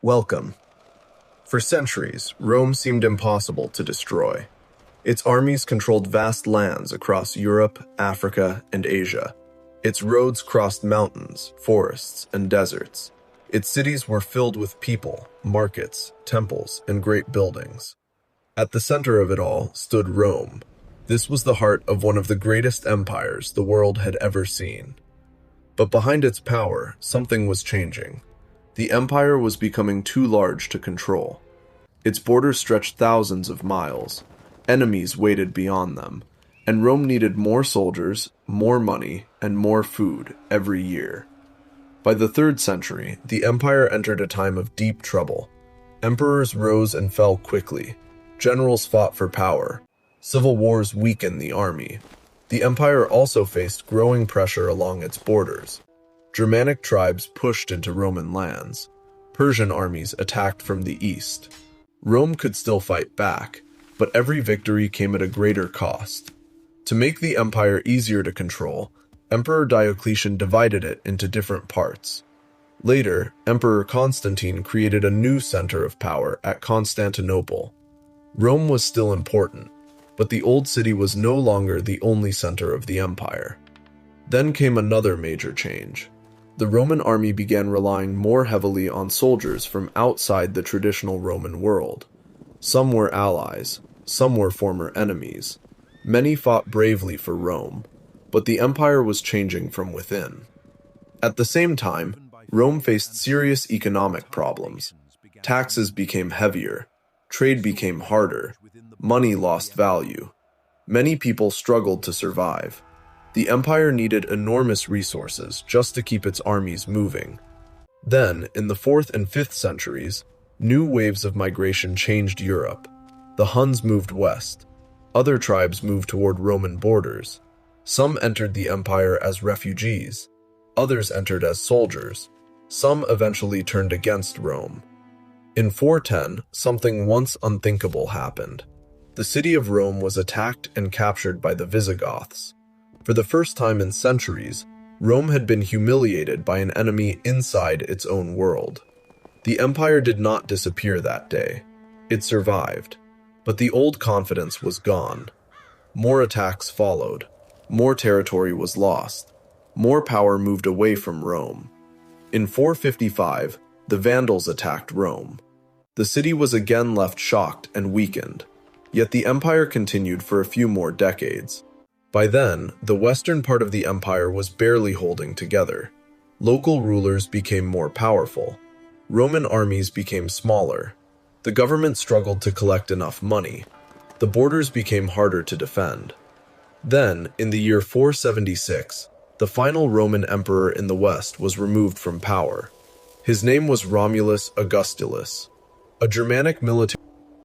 Welcome. For centuries, Rome seemed impossible to destroy. Its armies controlled vast lands across Europe, Africa, and Asia. Its roads crossed mountains, forests, and deserts. Its cities were filled with people, markets, temples, and great buildings. At the center of it all stood Rome. This was the heart of one of the greatest empires the world had ever seen. But behind its power, something was changing. The empire was becoming too large to control. Its borders stretched thousands of miles. Enemies waited beyond them, and Rome needed more soldiers, more money, and more food every year. By the 3rd century, the empire entered a time of deep trouble. Emperors rose and fell quickly. Generals fought for power. Civil wars weakened the army. The empire also faced growing pressure along its borders. Germanic tribes pushed into Roman lands. Persian armies attacked from the east. Rome could still fight back, but every victory came at a greater cost. To make the empire easier to control, Emperor Diocletian divided it into different parts. Later, Emperor Constantine created a new center of power at Constantinople. Rome was still important, but the old city was no longer the only center of the empire. Then came another major change. The Roman army began relying more heavily on soldiers from outside the traditional Roman world. Some were allies, some were former enemies. Many fought bravely for Rome, but the empire was changing from within. At the same time, Rome faced serious economic problems. Taxes became heavier, trade became harder, money lost value. Many people struggled to survive. The empire needed enormous resources just to keep its armies moving. Then, in the 4th and 5th centuries, new waves of migration changed Europe. The Huns moved west. Other tribes moved toward Roman borders. Some entered the empire as refugees. Others entered as soldiers. Some eventually turned against Rome. In 410, something once unthinkable happened. The city of Rome was attacked and captured by the Visigoths. For the first time in centuries, Rome had been humiliated by an enemy inside its own world. The empire did not disappear that day. It survived, but the old confidence was gone. More attacks followed. More territory was lost. More power moved away from Rome. In 455, the Vandals attacked Rome. The city was again left shocked and weakened, yet the empire continued for a few more decades. By then, the western part of the empire was barely holding together. Local rulers became more powerful. Roman armies became smaller. The government struggled to collect enough money. The borders became harder to defend. Then, in the year 476, the final Roman emperor in the west was removed from power. His name was Romulus Augustulus, a Germanic military